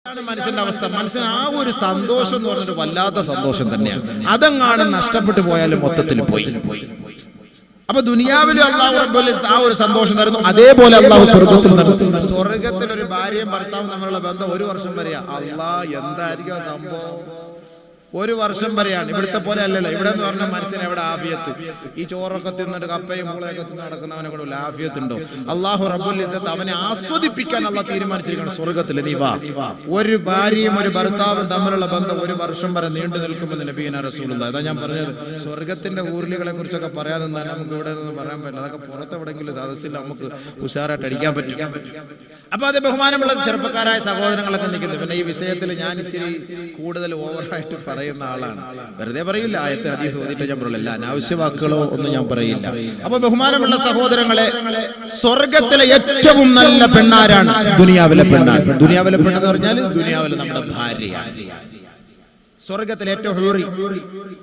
മനുഷ്യന്റെ അവസ്ഥ. മനുഷ്യൻ ആ ഒരു സന്തോഷം എന്ന് പറഞ്ഞൊരു വല്ലാത്ത സന്തോഷം തന്നെയാണ്. അതങ്ങാണ് നഷ്ടപ്പെട്ടു പോയാലും മൊത്തത്തിൽ പോയി. അപ്പൊ ദുനിയാവിലും അള്ളാഹു റബ്ബുൽ ഇസ്സത്ത് ആ ഒരു സന്തോഷം തരുന്നു. അതേപോലെ അള്ളാഹു സ്വർഗത്തിൽ തരുന്നു. സ്വർഗത്തിൽ ഒരു ഭാര്യയും ഭർത്താവും തമ്മിലുള്ള ബന്ധം 1 വർഷം വരെയാ. അള്ളാഹ് എന്തായിരിക്കും സംഭവം? 1 വർഷം വരെയാണ്. ഇവിടുത്തെ പോലെ അല്ലല്ലോ. ഇവിടെ എന്ന് പറഞ്ഞാൽ മനുഷ്യന് എവിടെ ആഫിയത്ത്? ഈ ചോറൊക്കെ തിന്നിട്ട് കപ്പയും മൂളയൊക്കെ തിന്ന് നടക്കുന്നവനെ കൂടെ ആഫിയത്ത് ഉണ്ടോ? അള്ളാഹു റബ്ബുൽ ഇസ്സത്ത് അവനെ ആസ്വദിപ്പിക്കാൻ അള്ളാഹ് തീരുമാനിച്ചിരിക്കണം സ്വർഗത്തിൽ. നീ വാ, ഒരു ഭാര്യയും ഒരു ഭർത്താവും തമ്മിലുള്ള ബന്ധം 1 വർഷം വരെ നീണ്ടു നിൽക്കുമെന്ന് നബിയുനാ റസൂലുള്ളാഹി. അതാ ഞാൻ പറഞ്ഞത്, സ്വർഗത്തിന്റെ ഊർലികളെ കുറിച്ചൊക്കെ പറയാതെ തന്നെ നമുക്ക് ഇവിടെ നിന്ന് പറയാൻ പറ്റില്ല. അതൊക്കെ പുറത്തെവിടെങ്കിലും സദസ്സിൽ നമുക്ക് ഉഷാറായിട്ട് അടിക്കാൻ പറ്റും. അപ്പൊ അത് ബഹുമാനമുള്ള ചെറുപ്പക്കാരായ സഹോദരങ്ങളൊക്കെ നിൽക്കുന്നത്. പിന്നെ ഈ വിഷയത്തിൽ ഞാൻ ഇച്ചിരി കൂടുതൽ ഓവറായിട്ട് പറയുന്ന ആളാണ്. വെറുതെ പറയില്ല, ആയത്തെ ഹദീസ് ഓതിയിട്ട് ഞാൻ പറയില്ല, അനാവശ്യ വാക്കുകളോ ഒന്നും ഞാൻ പറയില്ല. അപ്പൊ ബഹുമാനമുള്ള സഹോദരങ്ങളെ, സ്വർഗത്തിലെ ഏറ്റവും നല്ല പെണ്ണാരാണ്? ദുനിയാവിലെ പെണ്ണാണ്. ദുനിയാവിലെ പെണ്ണെന്ന് പറഞ്ഞാൽ ദുനിയാവിലെ നമ്മുടെ ഭാര്യയാണ്. സ്വർഗത്തിലെ ഏറ്റവും ഹൂറി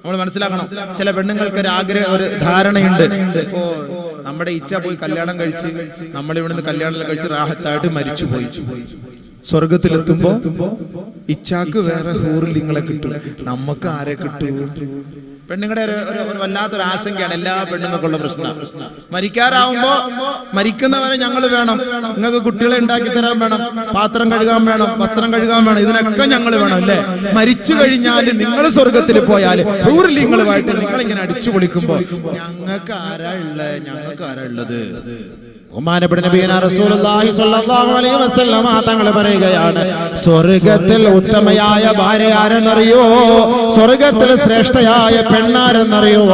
നമ്മൾ മനസ്സിലാക്കണം. ചില പെണ്ണുങ്ങൾക്ക് ഒരു ആഗ്രഹം, ഒരു ധാരണയുണ്ട്, ഓ നമ്മുടെ ഇച്ഛ പോയി കല്യാണം കഴിച്ച് നമ്മൾ ഇവിടുന്ന് കല്യാണം കഴിച്ച് റാഹത്തായിട്ട് മരിച്ചുപോയി. സ്വർഗത്തിലെത്തുമ്പോ ഇച്ഛാക്ക് വേറെ ഹൂറിലിങ്ങളെ കിട്ടും, നമുക്ക് ആരെ കിട്ടൂ? പെണ്ണുങ്ങളുടെ ഒരു വല്ലാത്തൊരു ആശങ്കയാണ് എല്ലാ പെണ്ണുങ്ങൾക്കുള്ള പ്രശ്നം. മരിക്കാറാവുമ്പോ മരിക്കുന്നവരെ ഞങ്ങൾ വേണം, നിങ്ങൾക്ക് കുട്ടികളെ ഉണ്ടാക്കി തരാൻ വേണം, പാത്രം കഴുകാൻ വേണം, വസ്ത്രം കഴുകാൻ വേണം, ഇതിനൊക്കെ ഞങ്ങൾ വേണം അല്ലേ? മരിച്ചു കഴിഞ്ഞാൽ നിങ്ങൾ സ്വർഗത്തിൽ പോയാൽ ഹൂറിലിങ്ങളുമായിട്ട് നിങ്ങൾ ഇങ്ങനെ അടിച്ചു പൊളിക്കുമ്പോ ഞങ്ങൾക്ക് ആരാ ഉള്ളത്? ഞങ്ങൾക്ക് ആരാ ഉള്ളത്? ബഹുമാനപ്പെട്ട നബിയനാ റസൂലുള്ളാഹി സ്വല്ലല്ലാഹു അലൈഹി വസല്ലമ തങ്ങൾ പറയുകയാണ്, സ്വർഗത്തിൽ ഉത്തമയായ ഭാര്യ ആരെന്നറിയോ? സ്വർഗത്തിൽ ശ്രേഷ്ഠയായ പെണ്ണാരെന്നറിയോ?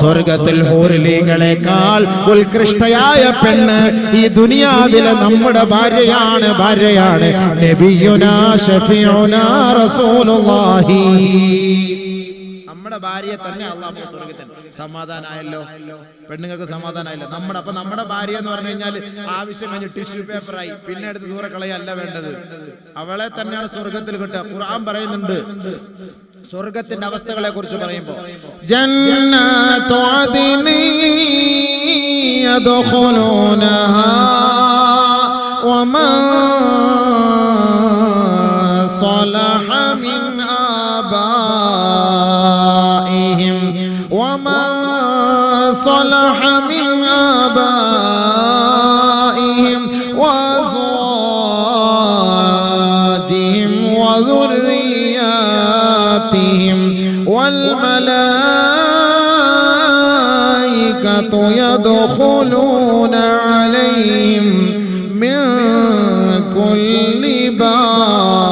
സ്വർഗത്തിൽ ഹൂറിലീങ്ങളെക്കാൾ ഉത്കൃഷ്ടയായ പെണ്ണ് ഈ ദുനിയാവിലെ നമ്മുടെ ഭാര്യയാണ്. നബിയുനാ ഷഫീഉനാ റസൂലുള്ളാഹി. നമ്മുടെ ഭാര്യയെ തന്നെ അല്ലാഹു സ്വർഗത്തിൽ സമാധാനമായല്ലോ, പെണ്ണുങ്ങൾക്ക് സമാധാനമായില്ല. നമ്മുടെ ഭാര്യ എന്ന് പറഞ്ഞു കഴിഞ്ഞാൽ ആവശ്യം കഴിഞ്ഞ് ടിഷ്യൂ പേപ്പറായി, പിന്നെ എടുത്ത് ദൂരെ കളയല്ല വേണ്ടത്. അവളെ തന്നെയാണ് സ്വർഗത്തിൽ കിട്ടുക. ഖുർആൻ പറയുന്നുണ്ട് സ്വർഗത്തിന്റെ അവസ്ഥകളെ കുറിച്ച് പറയുമ്പോൾ, ജന്നത്തു അദ്നി യദ്ഖുലൂനഹാ വമാ صلح من آبائهم وما صلح من آبائهم وأزواجهم وذرياتهم والملائكة يدخلون عليهم من كل باب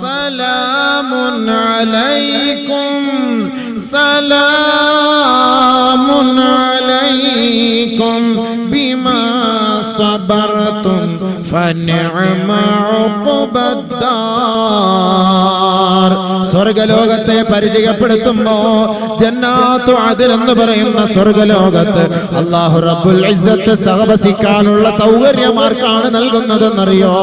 سلام عليكم بما صبرتم فنعم عقبى الدار. സ്വർഗലോകത്തെ പരിചയപ്പെടുത്തുമ്പോ ജന്നാത്തു അദ്ൻ എന്ന് പറയുന്ന സ്വർഗലോകത്ത് അല്ലാഹു റബ്ബുൽ ഇസ്സത്ത് സഹവസിക്കാനുള്ള സൗകര്യമാർക്കാണ് നൽകുന്നതെന്നറിയോ?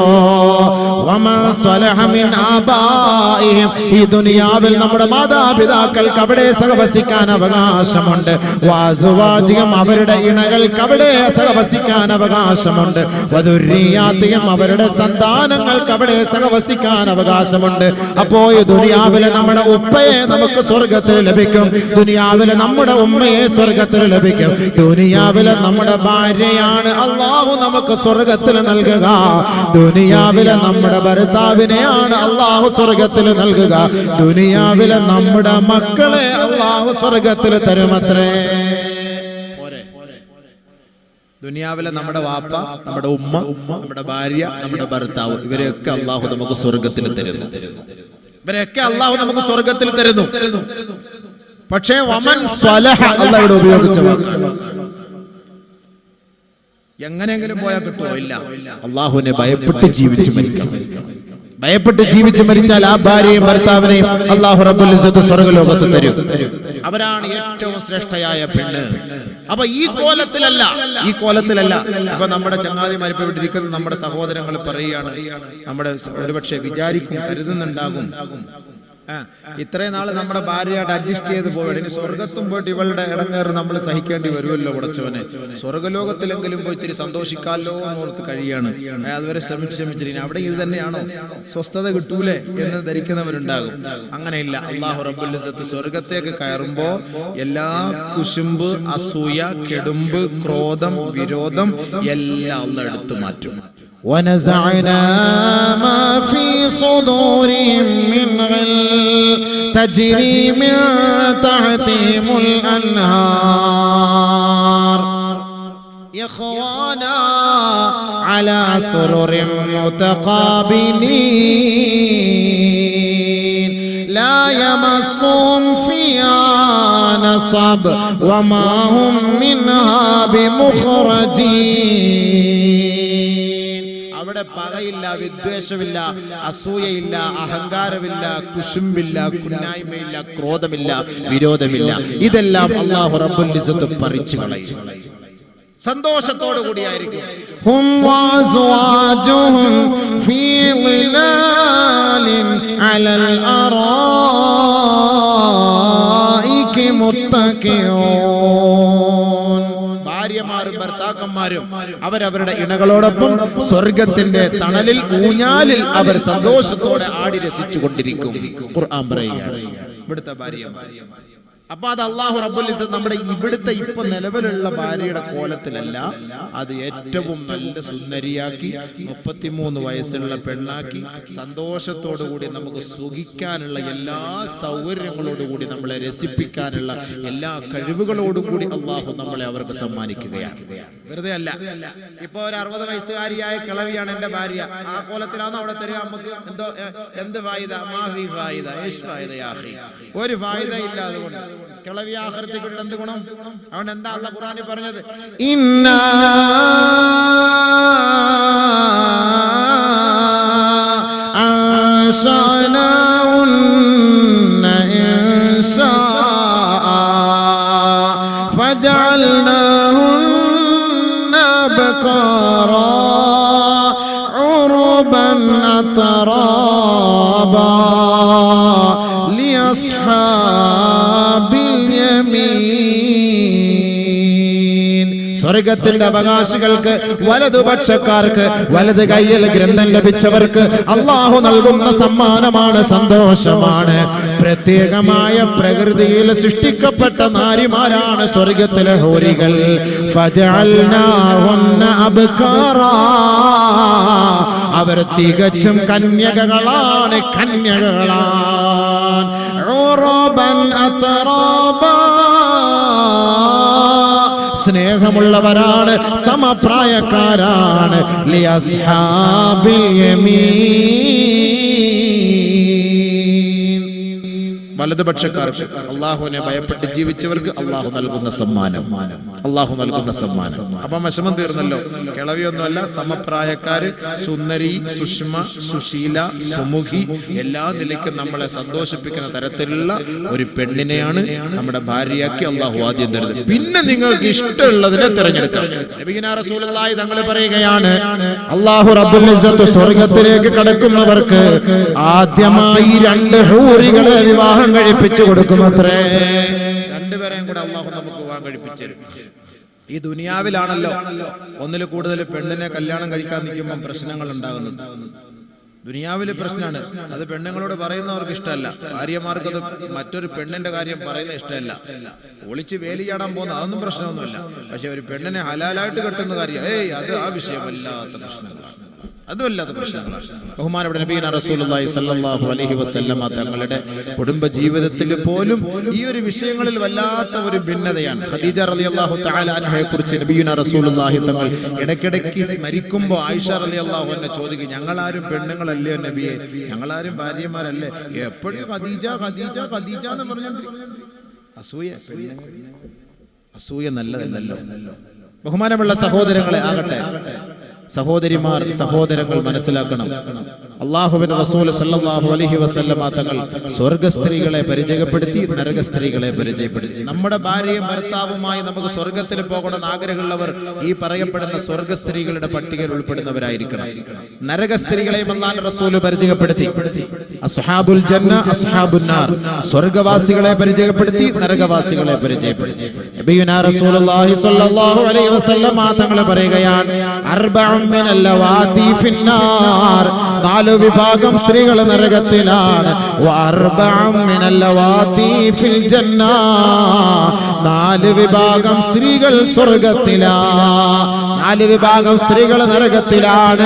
വമാ സ്വലഹ മിൻ ആബാഇഹിം. ഈ ദുനിയാവിൽ നമ്മുടെ മാതാപിതാക്കൾക്ക് അവിടെ സഹവസിക്കാൻ അവകാശമുണ്ട്. വഅസ്വാജിഹിം, അവരുടെ ഇണകൾക്ക് അവിടെ സഹവസിക്കാൻ അവകാശമുണ്ട്. വദുർരിയാതിഹിം, അവരുടെ സന്താനങ്ങൾക്ക് അവിടെ സഹവസിക്കാൻ അവകാശമുണ്ട്. അപ്പോ ഈ ദുനിയാവിലെ നമ്മുടെ ഉപ്പയെ നമുക്ക് സ്വർഗത്തിൽ ലഭിക്കും, ദുനിയാവിലെ നമ്മുടെ ഉമ്മയെ സ്വർഗത്തിൽ ലഭിക്കും. ദുനിയാവിലെ നമ്മുടെ ഭാര്യയാണ് അല്ലാഹു നമുക്ക് സ്വർഗത്തിൽ നൽകുക. ദുനിയാവിലെ നമ്മുടെ ഭർത്താവിനെയാണ് അല്ലാഹു സ്വർഗത്തിൽ നൽകുക. ദുനിയാവിലെ നമ്മുടെ മക്കളെ അല്ലാഹു സ്വർഗത്തിൽ തരുമത്രേ. ദുനിയാവിലെ നമ്മുടെ വാപ്പ, നമ്മുടെ ഉമ്മ, നമ്മുടെ ഭാര്യ, നമ്മുടെ ഭർത്താവ്, ഇവരെയൊക്കെ അല്ലാഹു നമുക്ക് സ്വർഗത്തിൽ തരുന്നു. പക്ഷേ വമൻ സ്വലഹ അല്ലാഹു ഇവിടെ ഉപയോഗിച്ച വാക്ക് എങ്ങനെയെങ്കിലും പോയാൽ കിട്ടുമോ? ഇല്ല. അല്ലാഹുവിനെ ഭയപ്പെട്ട് ജീവിച്ച് മരിക്കണം. ഭയപ്പെട്ട് ജീവിച്ച് മരിച്ചാൽ ആ ഭാര്യയും ഭർത്താവിനെയും അല്ലാഹു റബ്ബുൽ ഇസ്സത്ത് സ്വർഗ്ഗലോകത്ത് തരും. അവരാണ് ഏറ്റവും ശ്രേഷ്ഠയായ പെണ്ണ്. അപ്പൊ ഈ കോലത്തിലല്ല. അപ്പൊ നമ്മുടെ ചങ്ങാതിമാർ ഇപ്പൊ വിട്ടിരിക്കുന്ന നമ്മുടെ സഹോദരങ്ങൾ പറയുകയാണ്, നമ്മുടെ ഒരുപക്ഷെ വിചാരിക്കും, കരുതുന്നുണ്ടാകും, ഇത്രയും നാള് നമ്മുടെ ഭാര്യയായിട്ട് അഡ്ജസ്റ്റ് ചെയ്ത് പോയിട്ട് ഇനി സ്വർഗത്തും പോയിട്ട് ഇവളുടെ ഇടങ്ങേറ് നമ്മൾ സഹിക്കേണ്ടി വരുമല്ലോ പടച്ചവനെ. സ്വർഗലോകത്തിലെങ്കിലും പോയി ഇത്തിരി സന്തോഷിക്കാമല്ലോ എന്നോർത്ത് കഴിയാണ്. അതുവരെ ശ്രമിച്ചിരിക്കും. അവിടെ ഇത് തന്നെയാണോ, സ്വസ്ഥത കിട്ടൂലേ എന്ന് ധരിക്കുന്നവരുണ്ടാകും. അങ്ങനെയില്ല. അല്ലാഹു റബ്ബുൽ ഇസ്സത്ത് സ്വർഗത്തേക്ക് കയറുമ്പോ എല്ലാ കുശുമ്പ്, അസൂയ, കെടുമ്പ്, ക്രോധം, വിരോധം എല്ലാം അല്ലാഹു എടുത്തു മാറ്റും. ونزعنا ما في صدورهم من غل تجري من تحتهم الأنهار إخوانا على سرر متقابلين لا يمسهم فيها نصب وما هم منها بمخرجين. അവിടെ പകയില്ല, വിദ്വേഷമില്ല, അസൂയയില്ല, അഹങ്കാരമില്ല, കുശുമ്പില്ല, കുന്നായ്മയില്ല, ക്രോധമില്ല, വിരോധമില്ല. ഇതെല്ലാം അല്ലാഹു റബ്ബുൽ ഇസ്സത്ത് പറിച്ചു കളയും. സന്തോഷത്തോടു കൂടിയായിരിക്കും. ഹും വഅസ്വാജുഹും ഫീ ളിലാലിൻ അലൽ അറായികി മുത്തഖിഊൻ. ഭാര്യമാരും ഭർത്താക്കന്മാരും അവരവരുടെ ഇണകളോടൊപ്പം സ്വർഗത്തിന്റെ തണലിൽ, ഊഞ്ഞാലിൽ അവർ സന്തോഷത്തോടെ ആടി രസിച്ചു കൊണ്ടിരിക്കും. ഖുർആൻ പറയുകയാണ് ഇവിടുത്തെ ഭാര്യമാർ. അപ്പൊ അത് അല്ലാഹു റബ്ബുൽ ഇസ്സത്ത് നമ്മുടെ ഇവിടുത്തെ ഇപ്പൊ നിലവിലുള്ള ഭാര്യയുടെ കോലത്തിലല്ല, അത് ഏറ്റവും നല്ല സുന്ദരിയാക്കി 33 വയസ്സുള്ള പെണ്ണാക്കി സന്തോഷത്തോടുകൂടി നമുക്ക് സുഖിക്കാനുള്ള എല്ലാ സൗകര്യങ്ങളോടുകൂടി നമ്മളെ രസിപ്പിക്കാനുള്ള എല്ലാ കഴിവുകളോടുകൂടി അല്ലാഹു നമ്മളെ അവർക്ക് സമ്മാനിക്കുകയാണ്. വെറുതെ അല്ല. ഇപ്പൊ ഒരു 60 വയസ്സുകാരിയായ കിളവിയാണ് എന്റെ ഭാര്യ, ആ കോലത്തിലാണോ അവിടെ തരിക? നമുക്ക് എന്തോ എന്ത് ഫായിദ, മാഫി ഫായിദ, യേശ് ഫായിദ യാഖി, ഒരു ഫായിദ ഇല്ല. അതുകൊണ്ട് കിളവി ആഖിറത്തിൽ എന്ത് ഗുണം? അവൻ എന്താ അല്ലാഹു ഖുർആനിൽ പറഞ്ഞത്? ഇന്നാ അൻശഅനാഹുന്ന ഇൻശാഅ ഫജഅൽനാഹുന്ന ബഖറാ ഉറുബൻ അത്റാബാ ലിഅസ്ഹാബിൽ യമീൻ. സ്വർഗത്തിന്റെ അവകാശികൾക്ക്, വലതുപക്ഷക്കാർക്ക്, വലത് കയ്യിൽ ഗ്രന്ഥം ലഭിച്ചവർക്ക് അല്ലാഹു നൽകുന്ന സമ്മാനമാണ്, സന്തോഷമാണ്. പ്രത്യേകമായ പ്രകൃതിയിൽ സൃഷ്ടിക്കപ്പെട്ട നാരിമാരാണ് സ്വർഗത്തിലെ ഹൂറികൾ. ഫജഅൽനാഹുന്ന അബ്കാറാ, അവർ തികച്ചും കന്യകകളാണ്, കന്യകകളാണ്. ഉറബൻ അത്റാബാ, സ്നേഹമുള്ളവരാണ്, സമപ്രായക്കാരാണ്. ലിഅസ്ഹാബിൽ യമീൻ, വലതുപക്ഷക്കാർക്ക്, അള്ളാഹുവിനെ ഭയപ്പെട്ട് ജീവിച്ചവർക്ക് അള്ളാഹു നൽകുന്ന സമ്മാനം, അള്ളാഹു നൽകുന്ന സമ്മാനം. അപ്പം വിഷമം തീർന്നല്ലോ. കിളവിയൊന്നുമല്ല, സമപ്രായക്കാര്, സുന്ദരി, സുഷ്മ, സുശീല, സുമുഖി, എല്ലാ നിലയ്ക്കും നമ്മളെ സന്തോഷിപ്പിക്കുന്ന തരത്തിലുള്ള ഒരു പെണ്ണിനെയാണ് നമ്മുടെ ഭാര്യയാക്കി അള്ളാഹു ആദ്യം തരുന്നത്. പിന്നെ നിങ്ങൾക്ക് ഇഷ്ടമുള്ളതിനെ തിരഞ്ഞെടുക്കാം. നബിയുനാ റസൂലുള്ളാഹി തങ്ങൾ പറയുകയാണ്, അല്ലാഹു റബ്ബുൽ ഇസ്സത്ത് സ്വർഗ്ഗത്തിലേക്ക് കടക്കുന്നവർക്ക് ആദ്യമായി 2 ഹൂറികളെ വിവാഹം കഴിപ്പിച്ചു കൊടുക്കുമത്രേ. 2 പേരെയും കൂടെ അള്ളാഹു നമുക്ക് വിവാഹം കഴിപ്പിച്ചു തരും. ഈ ദുനിയാവിലാണല്ലോ ഒന്നിൽ കൂടുതൽ പെണ്ണിനെ കല്യാണം കഴിക്കാൻ നിൽക്കുമ്പോൾ പ്രശ്നങ്ങൾ ഉണ്ടാകുന്നത്. ദുനിയാവിലെ പ്രശ്നമാണ് അത്. പെണ്ണുങ്ങളോട് പറയുന്നവർക്ക് ഇഷ്ടമല്ല, ഭാര്യമാർക്ക് അത് മറ്റൊരു പെണ്ണിന്റെ കാര്യം പറയുന്ന ഇഷ്ടമല്ല. ഒളിച്ച് വേലി ചാടാൻ പോകുന്ന അതൊന്നും പ്രശ്നമൊന്നുമില്ല. പക്ഷെ ഒരു പെണ്ണിനെ ഹലാലായിട്ട് കെട്ടുന്ന കാര്യം, അത് ആ വിഷയമല്ലാത്ത പ്രശ്നങ്ങളാണ്, അതുമല്ലാത്ത പ്രശ്നങ്ങളാണ്. ബഹുമാനപ്പെട്ട നബിയുനാ റസൂലുള്ളാഹി സ്വല്ലല്ലാഹു അലൈഹി വസല്ലമ തങ്ങളുടെ കുടുംബ ജീവിതത്തിൽ പോലും ഈ ഒരു വിഷയങ്ങളിൽ വല്ലാത്ത ഒരു ഭിന്നതയാണ്. ഖദീജ റളിയല്ലാഹു തആല അൻഹയെ കുറിച്ച് നബിയുനാ റസൂലുള്ളാഹി തങ്ങൾ ഇടയ്ക്കിടയ്ക്ക് സ്മരിക്കുമ്പോൾ ആയിഷ റളിയല്ലാഹു അൻഹ ചോദിക്കും, ഞങ്ങളാരും പെണ്ണുങ്ങളല്ലേ നബിയെ, ഞങ്ങളാരും ഭാര്യമാരല്ലേ? എപ്പോഴും ഖദീജ ഖദീജ ഖദീജ എന്ന് പറഞ്ഞുകൊണ്ടിരിക്കും. അസൂയ നല്ലതല്ലല്ലോ. ബഹുമാനമുള്ള സഹോദരങ്ങളെ ആകട്ടെ, സഹോദരിമാർ, സഹോദരങ്ങൾ മനസ്സിലാക്കണം, അല്ലാഹുവിന്റെ റസൂൽ സല്ലല്ലാഹു അലൈഹി വസല്ലമ തങ്ങൾ സ്വർഗ്ഗ സ്ത്രീകളെ പരിചയപ്പെടുത്തി, നരക സ്ത്രീകളെ പരിചയപ്പെടുത്തി. നമ്മുടെ ഭാര്യയും ഭർത്താവുമായി നമുക്ക് സ്വർഗ്ഗത്തിൽ പോകണമെന്ന് ആഗ്രഹമുള്ളവർ ഈ പറയപ്പെടുന്ന സ്വർഗ്ഗ സ്ത്രീകളുടെ പട്ടികയിൽ ഉൾപ്പെടുന്നവരായിരിക്കണം. നരക സ്ത്രീകളെയും അല്ലാഹുവിന്റെ റസൂൽ പരിചയപ്പെടുത്തി. അസ്ഹാബുൽ ജന്ന അസ്ഹാബുൻ നാർ, സ്വർഗ്ഗവാസികളെ പരിചയപ്പെടുത്തി, നരകവാസികളെ പരിചയപ്പെടുത്തി. നബിയുനാ റസൂലുള്ളാഹി സ്വല്ലല്ലാഹു അലൈഹി വസല്ലമ തങ്ങൾ പറയുകയാണ്, അർബഉൻ മിനൽ ലവാതി ഫിന്നാർ, 4 വിഭാഗം സ്ത്രീകൾ നരകത്തിലാണ്. വഅർബഉൻ മിനൽ ലവാതി ഫിൽ ജന്ന, 4 വിഭാഗം സ്ത്രീകൾ സ്വർഗ്ഗത്തിലാണ്. 4 വിഭാഗം സ്ത്രീകൾ നരകത്തിലാണ്.